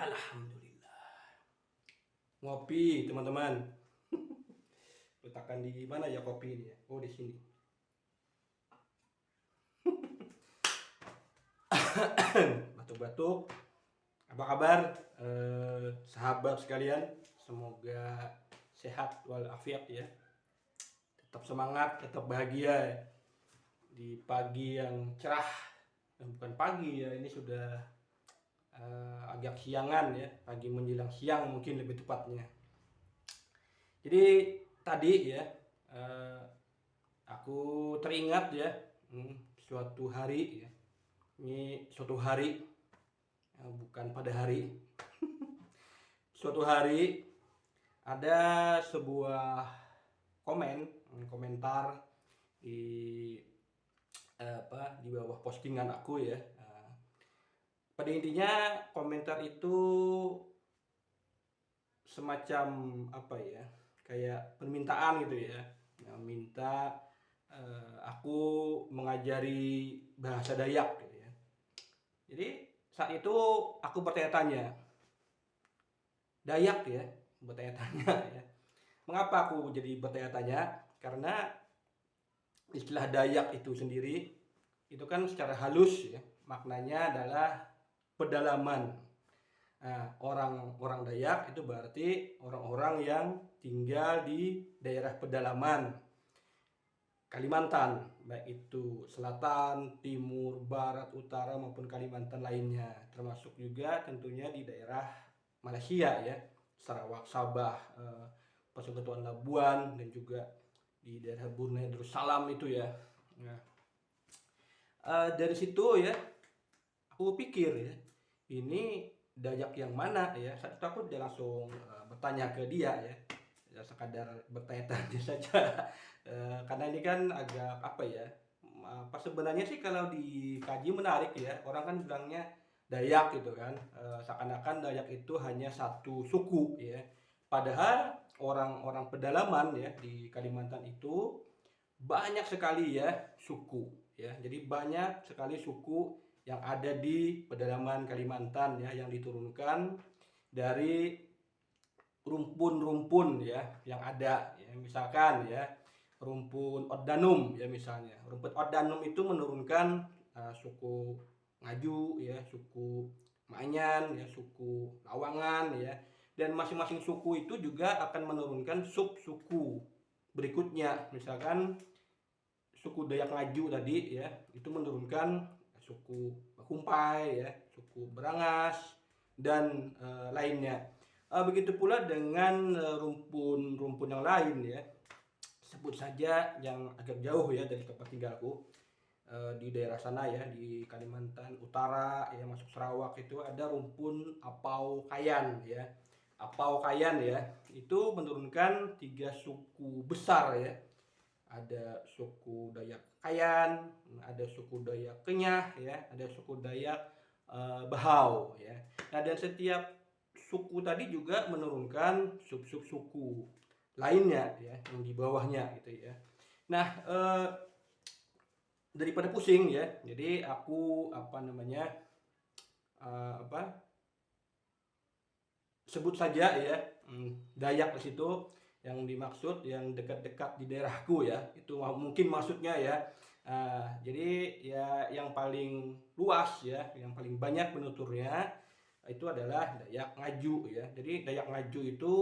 Alhamdulillah. Ngopi, teman-teman. Letakkan di mana ya kopi ini ya? Oh, di sini. Batuk-batuk. Apa kabar? Sahabat sekalian, semoga sehat walafiat ya. Tetap semangat, tetap bahagia ya. Di pagi yang cerah. Bukan pagi ya, ini sudah agak siangan ya, pagi menjelang siang mungkin lebih tepatnya. Jadi tadi ya, aku teringat ya, suatu hari ya, ini suatu hari, bukan pada hari. Suatu hari ada sebuah komentar di di bawah postingan aku ya. Pada intinya komentar itu semacam apa ya, kayak permintaan gitu ya. Minta aku mengajari bahasa Dayak gitu ya. Jadi saat itu aku bertanya-tanya, Dayak ya, bertanya-tanya ya. Mengapa aku jadi bertanya-tanya? Karena istilah Dayak itu sendiri itu kan secara halus ya, maknanya adalah pedalaman. Nah, orang Dayak itu berarti orang-orang yang tinggal di daerah pedalaman Kalimantan, baik itu selatan, timur, barat, utara maupun Kalimantan lainnya, termasuk juga tentunya di daerah Malaysia ya, Sarawak, Sabah, Persekutuan Labuan, dan juga di daerah Brunei Darussalam itu ya. Nah, dari situ ya, aku pikir ya, ini Dayak yang mana ya. Saat itu aku dia langsung bertanya ke dia ya sekadar bertanya-tanya saja. Karena ini kan agak apa ya, apa sebenarnya sih kalau dikaji menarik ya, orang kan bilangnya Dayak gitu kan, seakan-akan Dayak itu hanya satu suku ya, padahal orang-orang pedalaman ya di Kalimantan itu banyak sekali ya suku ya. Jadi banyak sekali suku yang ada di pedalaman Kalimantan ya, yang diturunkan dari rumpun-rumpun ya yang ada ya. Misalkan ya, rumpun Oddanum ya misalnya. Rumpun Oddanum itu menurunkan suku Ngaju ya, suku Maanyan ya, suku Lawangan ya. Dan masing-masing suku itu juga akan menurunkan sub-suku berikutnya. Misalkan suku Dayak Ngaju tadi ya, itu menurunkan suku Bakumpai ya, suku Berangas, dan lainnya. Begitu pula dengan rumpun-rumpun yang lain ya. Sebut saja yang agak jauh ya dari tempat tinggalku, di daerah sana ya, di Kalimantan Utara ya, masuk Sarawak, itu ada rumpun Apau Kayan ya. Apau Kayan ya, itu menurunkan 3 suku besar ya. Ada suku Dayak Kayan, ada suku Dayak Kenyah ya, ada suku Dayak Bahau ya. Nah, dan setiap suku tadi juga menurunkan sub-sub suku lainnya ya, yang di bawahnya gitu ya. Nah, daripada pusing ya, jadi aku sebut saja ya, Dayak di situ yang dimaksud yang dekat-dekat di daerahku ya, itu mungkin maksudnya ya. Jadi ya yang paling luas ya, yang paling banyak penuturnya itu adalah Dayak Ngaju ya. Jadi Dayak Ngaju itu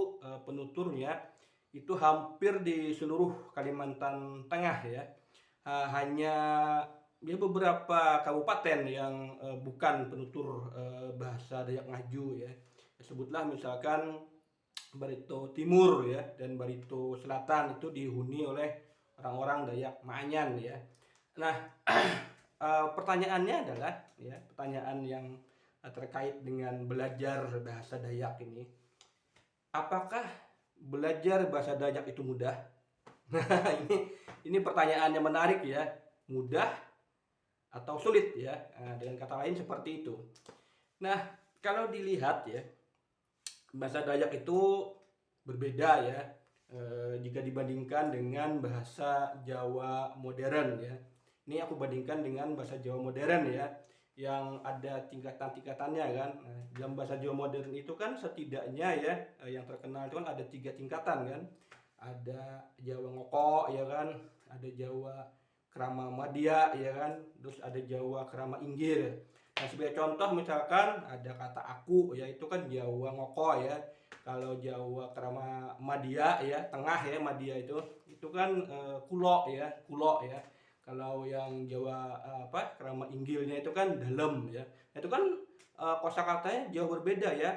penuturnya itu hampir di seluruh Kalimantan Tengah ya. Hanya ya beberapa kabupaten yang bukan penutur bahasa Dayak Ngaju ya. Sebutlah misalkan Barito Timur ya, dan Barito Selatan itu dihuni oleh orang-orang Dayak Maanyan ya. Nah, pertanyaannya adalah ya, pertanyaan yang terkait dengan belajar bahasa Dayak ini. Apakah belajar bahasa Dayak itu mudah? Nah, ini pertanyaan yang menarik ya. Mudah atau sulit ya? Dengan kata lain seperti itu. Nah, kalau dilihat ya, bahasa Dayak itu berbeda ya jika dibandingkan dengan bahasa Jawa modern ya. Ini aku bandingkan dengan bahasa Jawa modern ya. yang ada tingkatan-tingkatannya kan. Nah, dalam bahasa Jawa modern itu kan setidaknya ya yang terkenal itu kan ada 3 tingkatan kan. Ada Jawa Ngoko ya kan, ada Jawa Krama Madya ya kan, terus ada Jawa Krama Inggil. Nah, sebagai contoh misalkan ada kata aku ya itu kan Jawa Ngoko ya. Kalau Jawa Krama Madya ya, tengah ya Madya itu kan kulo ya, kulo ya. Kalau yang Jawa Krama Inggilnya itu kan dalam ya. Nah, itu kan kosakatanya jauh berbeda ya.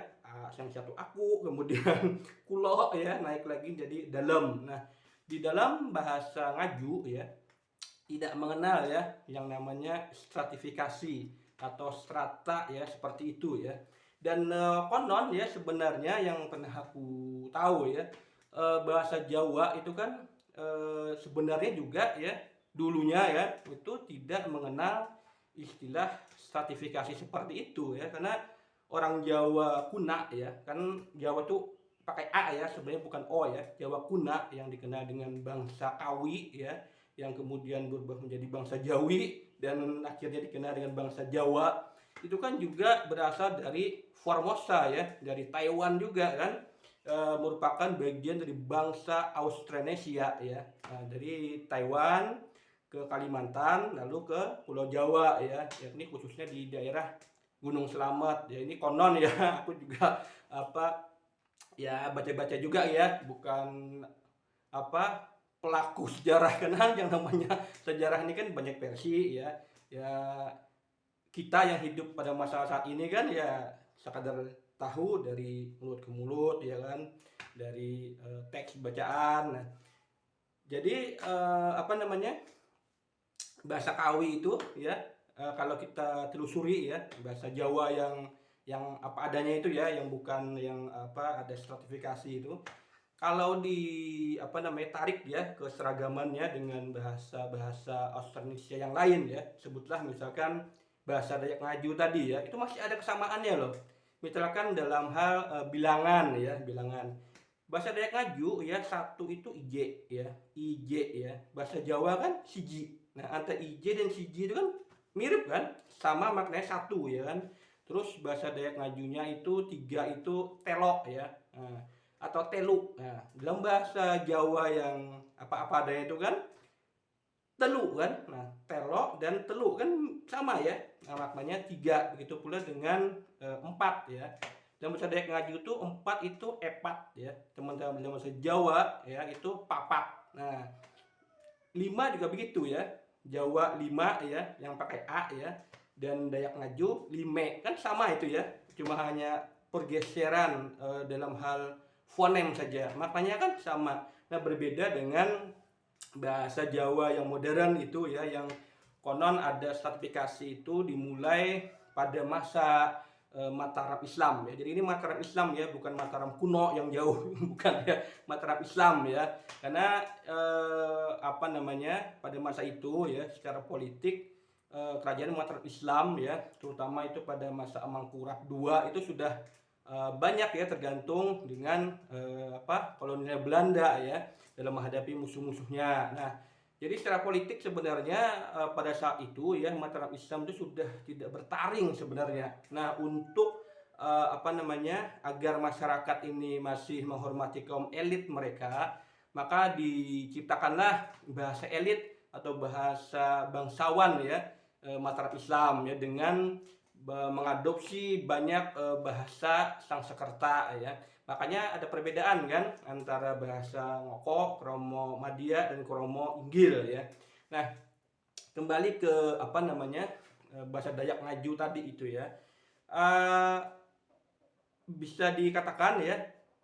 Yang satu aku, kemudian kulo ya, naik lagi jadi dalam. Nah, di dalam bahasa Ngaju ya tidak mengenal ya yang namanya stratifikasi atau strata ya seperti itu ya. Dan konon ya sebenarnya yang pernah aku tahu ya bahasa Jawa itu kan sebenarnya juga ya dulunya ya itu tidak mengenal istilah stratifikasi seperti itu ya, karena orang Jawa kuna ya kan, Jawa tuh pakai A ya sebenarnya bukan O ya, Jawa kuna yang dikenal dengan bangsa Kawi ya, yang kemudian berubah menjadi bangsa Jawi dan akhirnya dikenal dengan bangsa Jawa, itu kan juga berasal dari Formosa ya, dari Taiwan juga kan, merupakan bagian dari bangsa Austronesia ya. Nah, dari Taiwan ke Kalimantan lalu ke Pulau Jawa ya, yakni khususnya di daerah Gunung Selamet ya. Ini konon ya aku juga ya baca-baca juga ya, bukan pelaku sejarah, karena yang namanya sejarah ini kan banyak versi ya. Ya kita yang hidup pada masa saat ini kan ya sekadar tahu dari mulut ke mulut ya kan, dari teks bacaan. Nah, jadi bahasa Kawi itu ya kalau kita telusuri ya bahasa Jawa yang apa adanya itu ya, yang bukan yang ada stratifikasi itu, kalau tarik ya ke seragamannya dengan bahasa-bahasa Austronesia yang lain ya, sebutlah misalkan bahasa Dayak Ngaju tadi ya, itu masih ada kesamaannya loh. Misalkan dalam hal bilangan ya, bilangan. Bahasa Dayak Ngaju ya satu itu IJ ya, IJ ya. Bahasa Jawa kan siji. Nah, antara IJ dan siji itu kan mirip kan, sama maknanya satu ya kan. Terus bahasa Dayak Ngajunya itu tiga itu telok ya. Nah, atau telu. Nah, dalam bahasa Jawa yang apa-apa adanya itu kan telu kan. Nah, telok dan telu kan sama ya. Nah, maknanya tiga. Begitu pula dengan empat ya. Dalam bahasa Dayak Ngaju itu empat itu epat ya. Teman-teman dalam bahasa Jawa ya itu papat. Nah, lima juga begitu ya. Jawa lima ya, yang pakai A ya. Dan Dayak Ngaju lime, kan sama itu ya. Cuma hanya pergeseran dalam hal fonem saja. Maknanya kan sama. Nah, berbeda dengan bahasa Jawa yang modern itu ya, yang konon ada stratifikasi itu dimulai pada masa Mataram Islam ya. Jadi ini Mataram Islam ya, bukan Mataram kuno yang jauh, bukan ya, Mataram Islam ya. Karena pada masa itu ya secara politik kerajaan Mataram Islam ya, terutama itu pada masa Amangkurat II itu sudah banyak ya tergantung dengan kolonial Belanda ya dalam menghadapi musuh-musuhnya. Nah, jadi secara politik sebenarnya pada saat itu ya Mataram Islam itu sudah tidak bertaring sebenarnya. Nah, untuk agar masyarakat ini masih menghormati kaum elit mereka, maka diciptakanlah bahasa elit atau bahasa bangsawan ya Mataram Islam ya, dengan mengadopsi banyak bahasa Sangsekerta ya. Makanya ada perbedaan kan antara bahasa Ngoko, Kromo Madya dan Kromo Inggil ya. Nah, kembali ke bahasa Dayak Ngaju tadi itu ya. Bisa dikatakan ya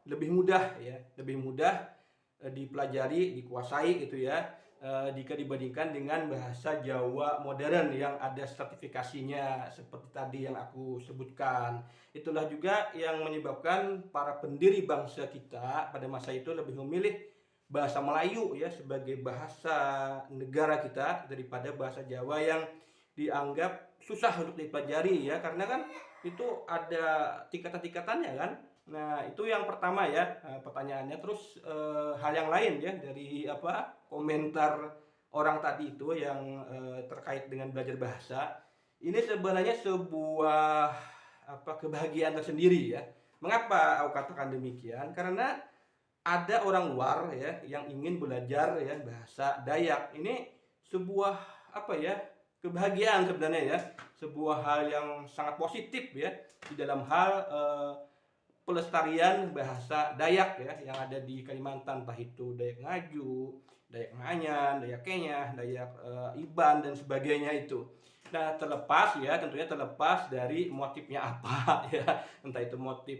lebih mudah ya, lebih mudah dipelajari, dikuasai gitu ya, jika dibandingkan dengan bahasa Jawa modern yang ada stratifikasinya seperti tadi yang aku sebutkan. Itulah juga yang menyebabkan para pendiri bangsa kita pada masa itu lebih memilih bahasa Melayu ya sebagai bahasa negara kita daripada bahasa Jawa yang dianggap susah untuk dipelajari ya, karena kan itu ada tingkatan-tingkatannya kan. Nah, itu yang pertama ya pertanyaannya. Terus hal yang lain ya dari komentar orang tadi itu yang terkait dengan belajar bahasa, Ini sebenarnya sebuah kebahagiaan tersendiri ya. Mengapa aku katakan demikian? Karena ada orang luar ya yang ingin belajar ya bahasa Dayak. Ini sebuah kebahagiaan sebenarnya ya, sebuah hal yang sangat positif ya di dalam hal pelestarian bahasa Dayak ya yang ada di Kalimantan, entah itu Dayak Ngaju, Dayak Nganyan, Dayak Kenyah, Dayak Iban dan sebagainya itu. Nah, tentunya terlepas dari motifnya apa ya, entah itu motif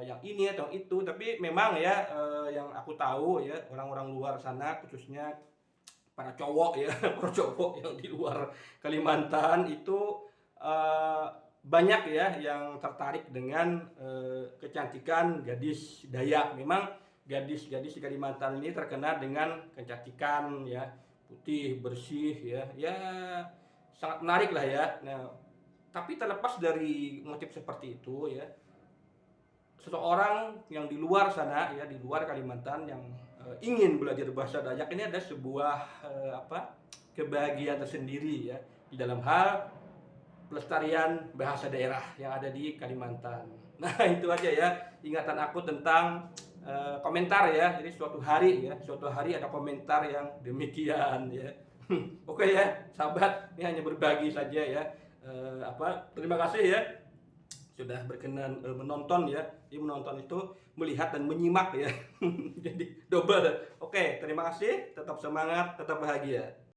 yang ini atau itu, tapi memang ya yang aku tahu ya orang-orang luar sana khususnya para cowok ya, para cowok yang di luar Kalimantan itu eh, banyak ya yang tertarik dengan kecantikan gadis Dayak. Memang gadis-gadis di Kalimantan ini terkenal dengan kecantikan ya, putih, bersih ya, ya sangat menarik lah ya. Nah, tapi terlepas dari motif seperti itu ya, seseorang yang di luar sana ya, di luar Kalimantan yang ingin belajar bahasa Dayak ini ada sebuah kebahagiaan tersendiri ya di dalam hal pelestarian bahasa daerah yang ada di Kalimantan. Nah, itu aja ya ingatan aku tentang komentar ya. Jadi suatu hari ada komentar yang demikian ya. Oke ya, sahabat, ini hanya berbagi saja ya. Terima kasih ya sudah berkenan menonton ya. Jadi menonton itu melihat dan menyimak ya. Jadi double. Oke, terima kasih. Tetap semangat, tetap bahagia.